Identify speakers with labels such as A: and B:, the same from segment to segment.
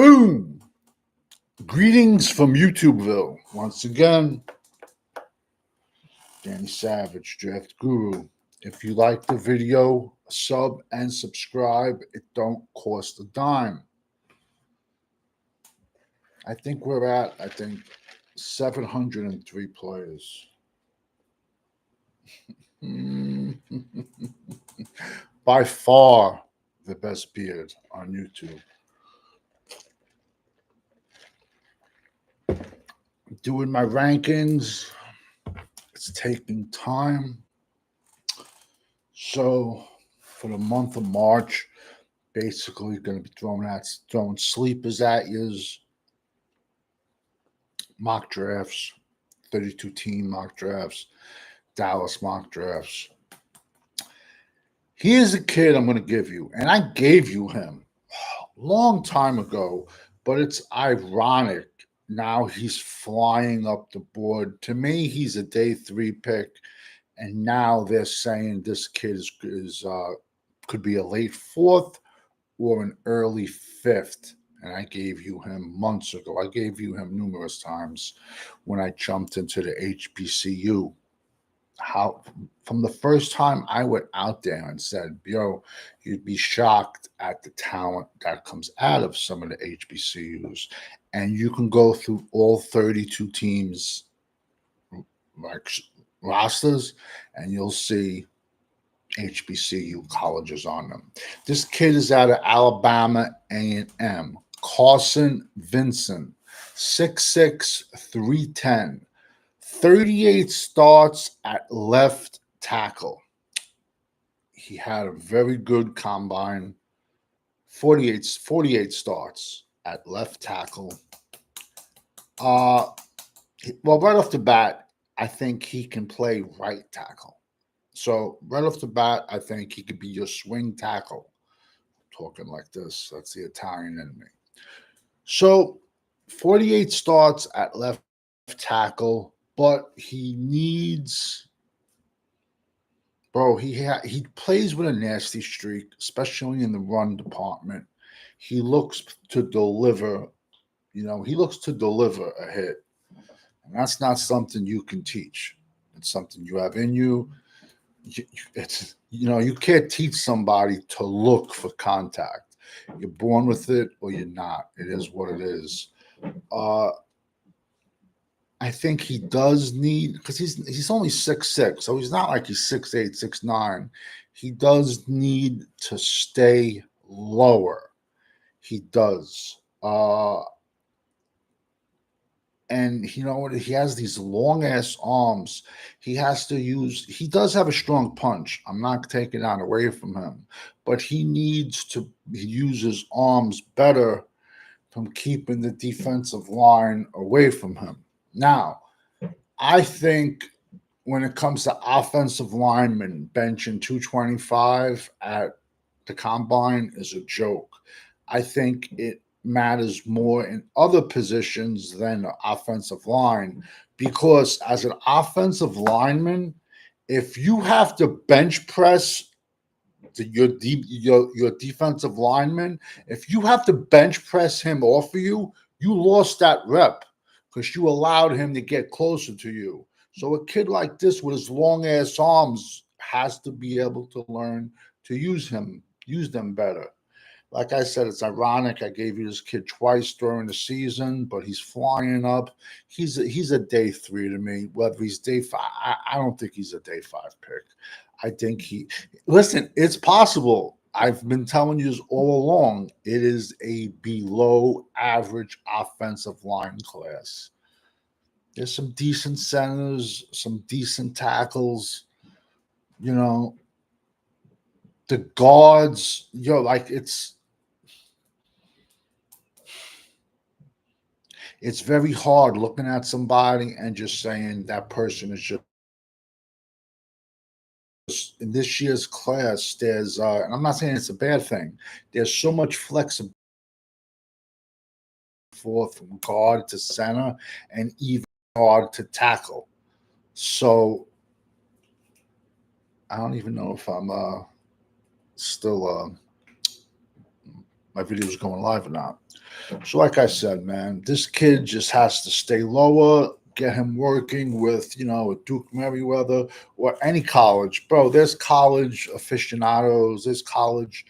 A: Boom! Greetings from YouTubeville. Once again, Danny Savage, Draft Guru. If you like the video, sub and subscribe. It don't cost a dime. I think we're at, 703 players. By far the best beard on YouTube. Doing my rankings. It's taking time. So for the month of March, basically going to be throwing sleepers at you, mock drafts, 32 team mock drafts, Dallas mock drafts. Here's a kid I'm going to give you, and I gave you him a long time ago, but it's ironic. Now he's flying up the board. To me, he's a day 3 pick, and now they're saying this kid could be a late 4th or an early 5th. And I gave you him months ago. I gave you him numerous times when I jumped into the HBCU. From the first time I went out there and said, yo, you'd be shocked at the talent that comes out of some of the HBCUs. And you can go through all 32 teams like rosters, and you'll see HBCU colleges on them. This kid is out of Alabama A&M. Carson, Vincent, 6'6", 310. 38 starts at left tackle. He had a very good combine. 48 starts at left tackle. Well, right off the bat, I think he can play right tackle. So right off the bat, I think he could be your swing tackle. Talking like this, that's the Italian in me. So 48 starts at left tackle, but he needs, he plays with a nasty streak, especially in the run department. He looks to deliver, he looks to deliver a hit. And that's not something you can teach. It's something you have in you. You can't teach somebody to look for contact. You're born with it or you're not. It is what it is. I think he does need, because he's only 6'6", so he's not like he's 6'8", 6'9". He does need to stay lower. He does. And you know what? He has these long ass arms. He does have a strong punch. I'm not taking that away from him, but he needs to use his arms better from keeping the defensive line away from him. Now, I think when it comes to offensive linemen, benching 225 at the combine is a joke. I think it matters more in other positions than the offensive line, because as an offensive lineman, if you have to bench press your defensive lineman, if you have to bench press him off of you, you lost that rep because you allowed him to get closer to you. So a kid like this with his long ass arms has to be able to learn to use them better. Like I said, it's ironic. I gave you this kid twice during the season, but he's flying up. He's a day 3 to me. Whether he's day 5, I don't think he's a day 5 pick. I think listen, it's possible. I've been telling you this all along. It is a below average offensive line class. There's some decent centers, some decent tackles. The guards, it's very hard looking at somebody and just saying that person is just, in this year's class, there's, and I'm not saying it's a bad thing, there's so much flexibility from guard to center and even guard to tackle. So I don't even know if I'm still, my video is going live or not. So, like I said, man, this kid just has to stay lower. Get him working with, with Duke Meriwether or any college, bro. There's college aficionados. There's college.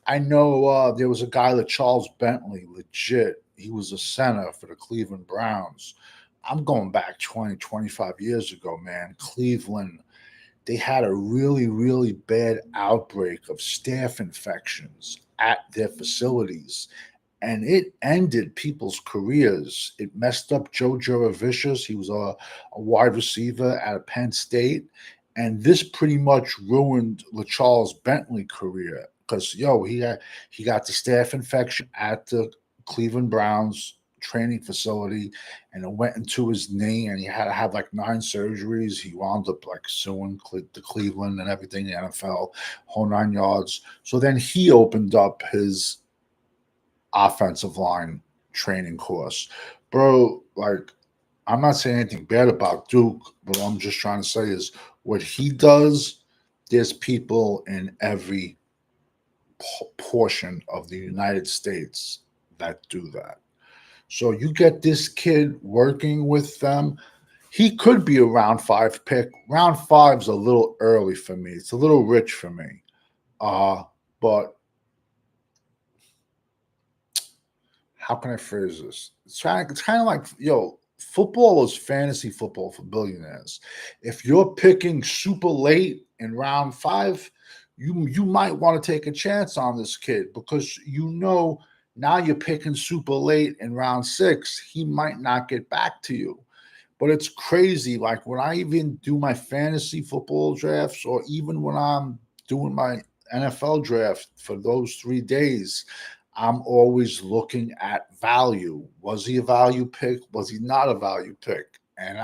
A: I know there was a guy like Charles Bentley, legit. He was a center for the Cleveland Browns. I'm going back 20, 25 years ago, man. Cleveland, they had a really, really bad outbreak of staph infections at their facilities, and it ended people's careers. It messed up Joe Juravicius. He was a wide receiver at Penn State, and this pretty much ruined LaCharles Bentley career because he got the staph infection at the Cleveland Browns training facility, and it went into his knee, and he had to have like 9 surgeries. He wound up like suing the Cleveland and everything, the NFL, whole 9 yards. So then he opened up his offensive line training course. Bro, like, I'm not saying anything bad about Duke, but I'm just trying to say is what he does, there's people in every portion of the United States that do that. So you get this kid working with them. He could be a round five pick. Round five's a little early for me. It's a little rich for me. But how can I phrase this? It's kind of like, football is fantasy football for billionaires. If you're picking super late in round five, you might want to take a chance on this kid because now you're picking super late in round six, he might not get back to you. But it's crazy. Like when I even do my fantasy football drafts, or even when I'm doing my NFL draft for those 3 days, I'm always looking at value. Was he a value pick? Was he not a value pick? And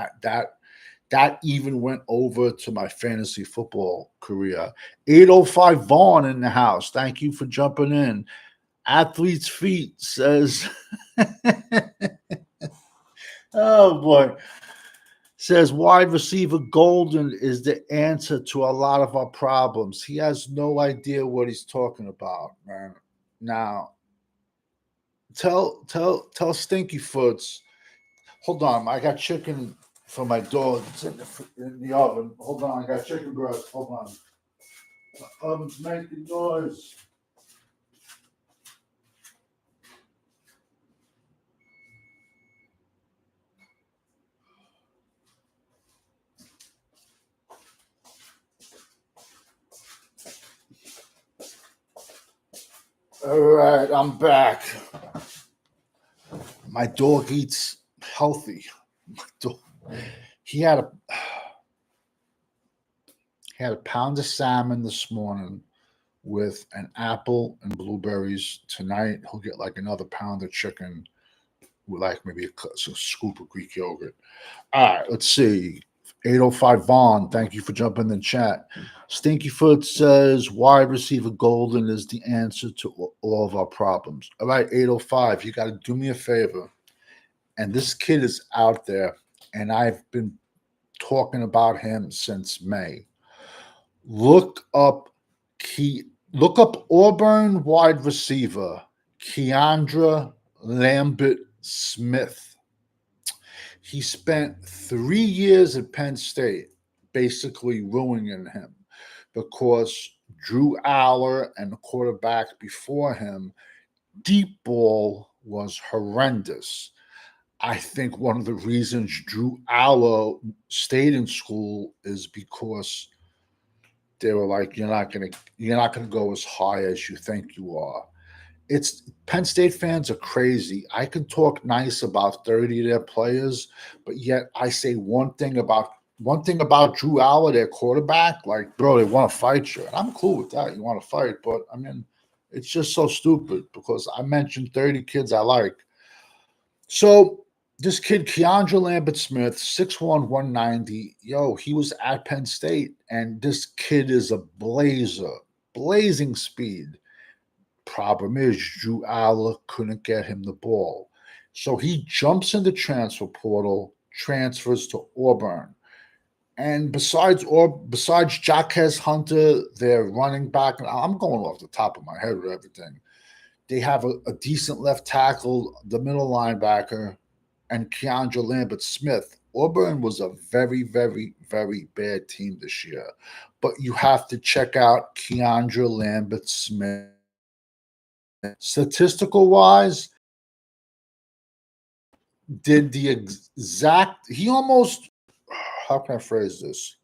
A: that even went over to my fantasy football career. 805 Vaughn in the house. Thank you for jumping in. Athlete's Feet says, oh boy, says wide receiver Golden is the answer to a lot of our problems. He has no idea what he's talking about, man. Now, tell Stinky Foots. Hold on, I got chicken for my dog. It's in the oven. Hold on, I got chicken breast. Hold on. The oven's making noise. All right, I'm back. My dog eats healthy. He had a pound of salmon this morning with an apple and blueberries. Tonight he'll get like another pound of chicken with like maybe a scoop of Greek yogurt. All right, let's see. 805 Vaughn, thank you for jumping in the chat. Stinkyfoot says wide receiver Golden is the answer to all of our problems. All right, 805, you got to do me a favor. And this kid is out there, and I've been talking about him since May. Look up Auburn wide receiver Keandra Lambert Smith. He spent 3 years at Penn State, basically ruining him because Drew Aller and the quarterback before him, deep ball was horrendous. I think one of the reasons Drew Aller stayed in school is because they were like, you're not gonna go as high as you think you are. It's Penn State fans are crazy. I can talk nice about 30 of their players, but yet I say one thing about Drew Aller, their quarterback, like, bro, they want to fight you. And I'm cool with that. You want to fight, but I mean, it's just so stupid because I mentioned 30 kids I like. So this kid, Keandra Lambert Smith, 6'1", 190. Yo, he was at Penn State, and this kid is a blazer, blazing speed. Problem is, Drew Aller couldn't get him the ball. So he jumps in the transfer portal, transfers to Auburn. And besides Jaquez Hunter, their running back, and I'm going off the top of my head with everything. They have a decent left tackle, the middle linebacker, and Keandre Lambert Smith. Auburn was a very, very, very bad team this year. But you have to check out Keandre Lambert Smith. Statistical wise, did the exact, he almost, how can I phrase this?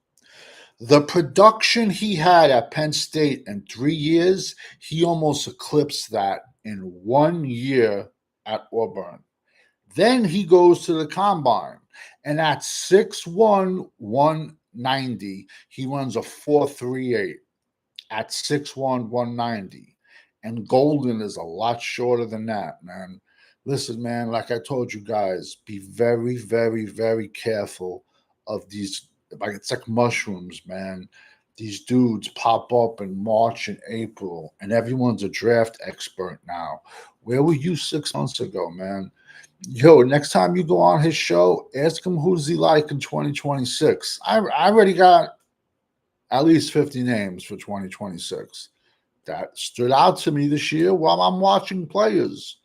A: The production he had at Penn State in 3 years, he almost eclipsed that in 1 year at Auburn. Then he goes to the combine, and at 6'1", 190, he runs a 4.38 at 6'1", 190. And Golden is a lot shorter than that, man. Listen, man, like I told you guys, be very, very, very careful of these. Like, it's like mushrooms, man. These dudes pop up in March and April, and everyone's a draft expert now. Where were you 6 months ago, man? Yo, next time you go on his show, ask him who's he like in 2026. I already got at least 50 names for 2026 that stood out to me this year while I'm watching players.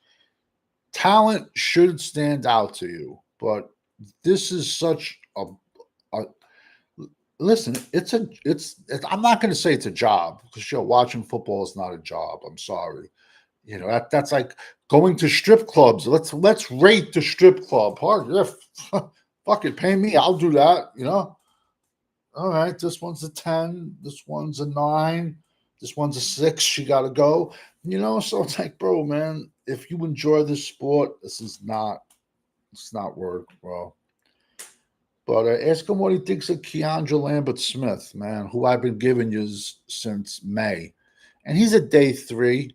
A: Talent should stand out to you, but this is such a listen. I'm not going to say it's a job because watching football is not a job. I'm sorry. That's like going to strip clubs. Let's rate the strip club. Fuck it, pay me. I'll do that. All right, this one's a 10. This one's a 9. This one's a 6. She got to go. So it's like, bro, man, if you enjoy this sport, it's not work, bro. But ask him what he thinks of Keandre Lambert Smith, man, who I've been giving you since May. And he's a day 3.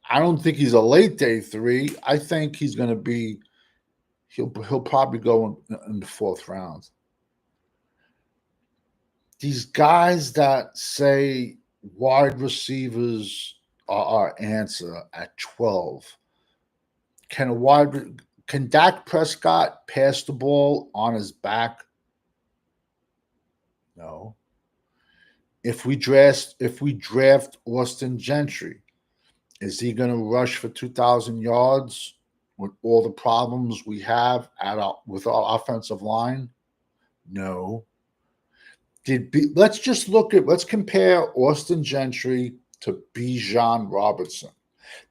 A: I don't think he's a late day 3. I think he's going to be, he'll probably go in the 4th round. These guys that say wide receivers are our answer at 12. Can Dak Prescott pass the ball on his back? No. If we draft Austin Gentry, is he going to rush for 2,000 yards with all the problems we have with our offensive line? No. Let's compare Austin Gentry to Bijan Robinson.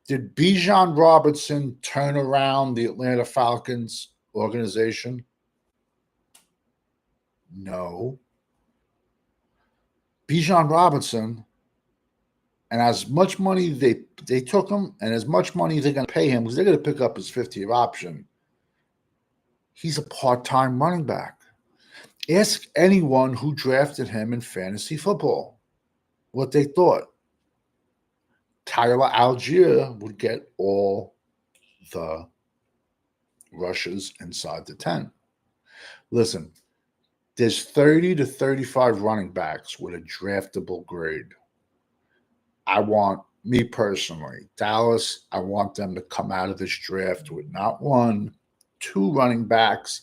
A: Did Bijan Robinson turn around the Atlanta Falcons organization? No. Bijan Robinson, and as much money they took him, and as much money they're going to pay him because they're going to pick up his 50th option, he's a part-time running back. Ask anyone who drafted him in fantasy football what they thought. Tyler Algier would get all the rushes inside the 10. Listen, there's 30 to 35 running backs with a draftable grade. Me personally, Dallas, I want them to come out of this draft with not 1, 2 running backs,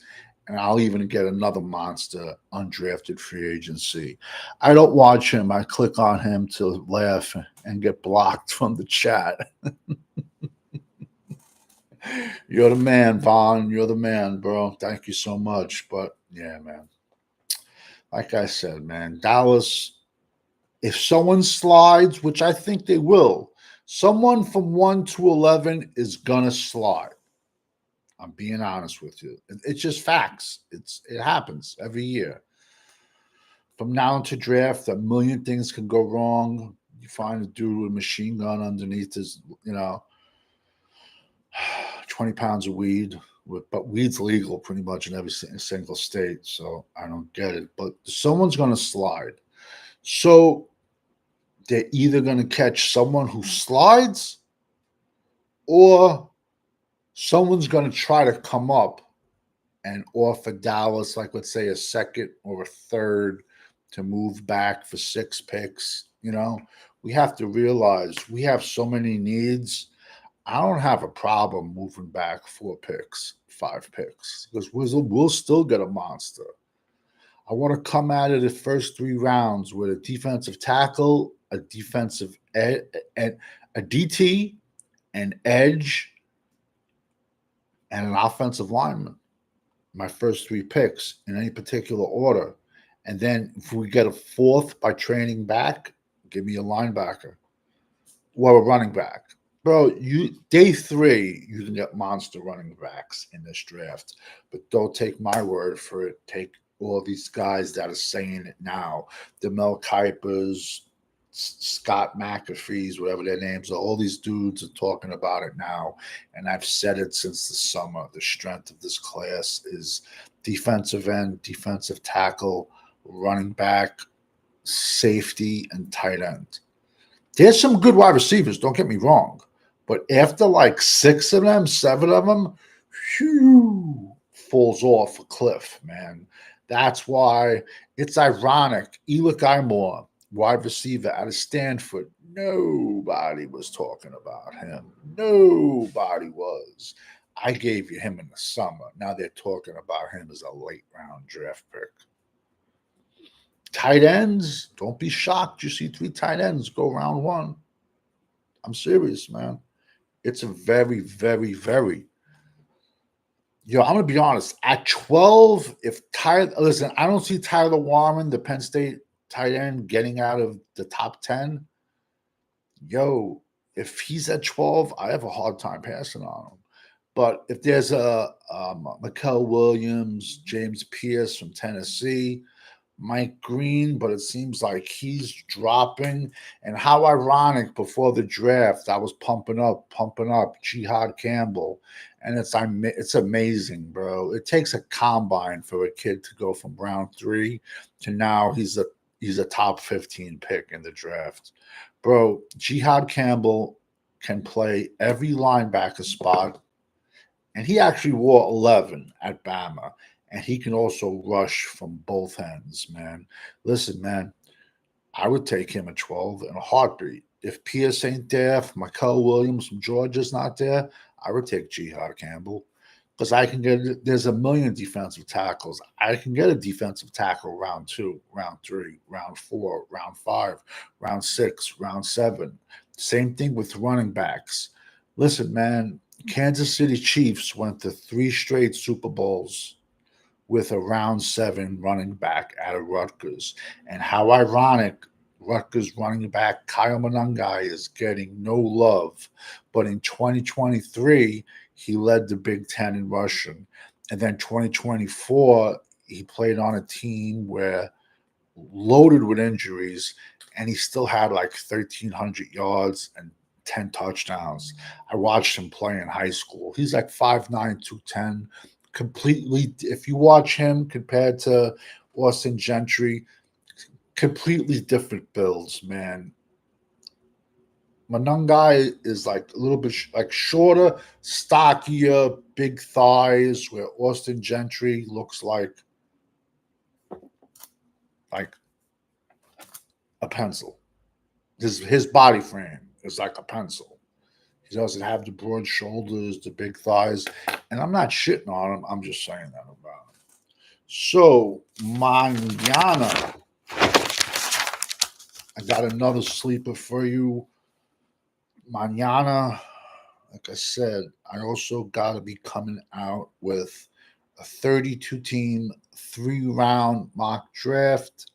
A: and I'll even get another monster undrafted free agency. I don't watch him. I click on him to laugh and get blocked from the chat. You're the man, Vaughn. You're the man, bro. Thank you so much. But yeah, man. Like I said, man, Dallas, if someone slides, which I think they will, someone from 1 to 11 is going to slide. I'm being honest with you. It's just facts. It happens every year. From now to draft, a million things can go wrong. You find a dude with a machine gun underneath his, 20 pounds of weed. But weed's legal pretty much in every single state, so I don't get it. But someone's going to slide. So they're either going to catch someone who slides or someone's going to try to come up and offer Dallas, like, let's say, a 2nd or a 3rd to move back for 6 picks. We have to realize we have so many needs. I don't have a problem moving back 4 picks, 5 picks, because we'll still get a monster. I want to come out of the first 3 rounds with a defensive tackle a defensive and a DT, an edge, and an offensive lineman. My first three picks in any particular order. And then if we get a fourth by trading back, give me a linebacker or a running back. Bro, you day three, you can get monster running backs in this draft. But don't take my word for it. Take all these guys that are saying it now. The Mel Kipers, Scott McAfee's, whatever their names are, all these dudes are talking about it now. And I've said it since the summer. The strength of this class is defensive end, defensive tackle, running back, safety, and tight end. There's some good wide receivers, don't get me wrong. But after like six of them, seven of them, whew, falls off a cliff, man. That's why it's ironic. Eli Moore, wide receiver out of Stanford, nobody was talking about him. Nobody was. I gave you him in the summer. Now they're talking about him as a late round draft pick. Tight ends, don't be shocked. You see three tight ends go round one. I'm serious, man. It's a very, very, very. Yo, I'm gonna be honest. At 12, if Tyler, listen, I don't see Tyler Warren, the Penn State tight end, getting out of the top 10. Yo, if he's at 12, I have a hard time passing on him. But if there's a Mikael Williams, James Pierce from Tennessee, Mike Green, but it seems like he's dropping. And how ironic, before the draft, I was pumping up Jihad Campbell. And it's amazing, bro. It takes a combine for a kid to go from round 3 to now he's a top 15 pick in the draft. Bro, Jihad Campbell can play every linebacker spot. And he actually wore 11 at Bama. And he can also rush from both ends, man. Listen, man, I would take him at 12 in a heartbeat. If Pierce ain't there, if Mikael Williams from Georgia's not there, I would take Jihad Campbell. Because there's a million defensive tackles. I can get a defensive tackle round 2, round 3, round 4, round 5, round 6, round 7. Same thing with running backs. Listen, man, Kansas City Chiefs went to 3 straight Super Bowls with a round 7 running back out of Rutgers. And how ironic, Rutgers running back Kyle Monangai is getting no love. But in 2023, he led the Big Ten in rushing. And then 2024, he played on a team where loaded with injuries, and he still had like 1,300 yards and 10 touchdowns. I watched him play in high school. He's like 5'9", 210. Completely, if you watch him compared to Austin Gentry, completely different builds, man. Monangai is like a little bit like shorter, stockier, big thighs, where Austin Gentry looks like a pencil. His body frame is like a pencil. He doesn't have the broad shoulders, the big thighs. And I'm not shitting on him. I'm just saying that about him. So, mañana, I got another sleeper for you. Mañana, like I said, I also got to be coming out with a 32-team, 3-round mock draft.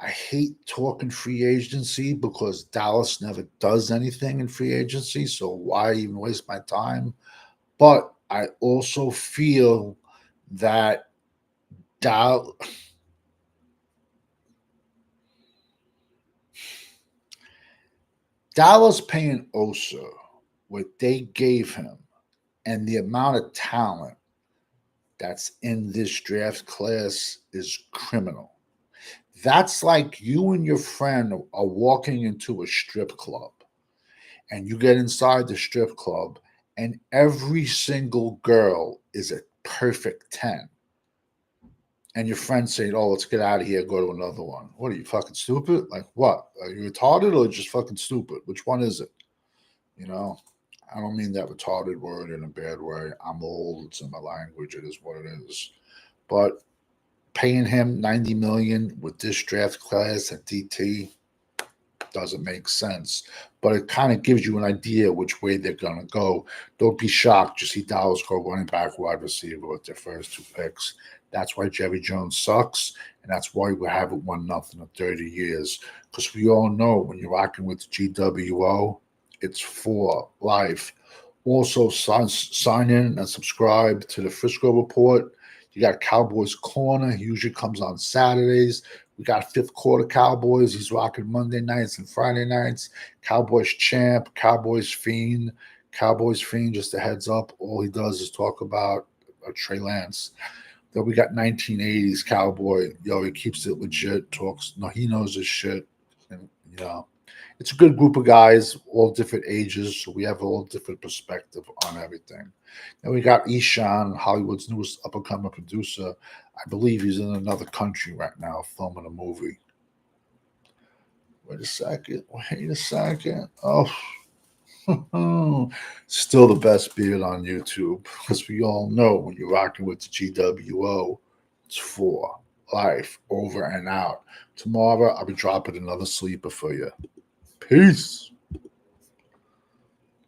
A: I hate talking free agency because Dallas never does anything in free agency. So why even waste my time? But I also feel that Dallas paying Osa what they gave him and the amount of talent that's in this draft class is criminal. That's like you and your friend are walking into a strip club and you get inside the strip club and every single girl is a perfect 10. And your friend saying, "Oh, let's get out of here, go to another one." What are you, fucking stupid? Like what? Are you retarded or just fucking stupid? Which one is it? You know? I don't mean that retarded word in a bad way. I'm old. It's in my language. It is what it is. But Paying him $90 million with this draft class at DT doesn't make sense. But it kind of gives you an idea which way they're gonna go. Don't be shocked. You see Dallas go running back, wide receiver with their first two picks. That's why Jerry Jones sucks, and that's why we haven't won nothing in 30 years. Because we all know when you're rocking with the GWO, it's for life. Also, sign in and subscribe to the Frisco Report. You got Cowboys Corner. He usually comes on Saturdays. We got fifth quarter Cowboys. He's rocking Monday nights and Friday nights. Cowboys Champ, Cowboys Fiend. Cowboys Fiend, just a heads up. All he does is talk about Trey Lance. Then we got 1980s Cowboy. Yo, he keeps it legit. Talks. No, he knows his shit. And, you know, it's a good group of guys, all different ages. So we have all different perspective on everything. And we got Ishan, Hollywood's newest up and coming producer. I believe he's in another country right now filming a movie. Wait a second. Wait a second. Oh, still the best beard on YouTube because we all know when you're rocking with the GWO, it's for life, over and out. Tomorrow, I'll be dropping another sleeper for you. Peace.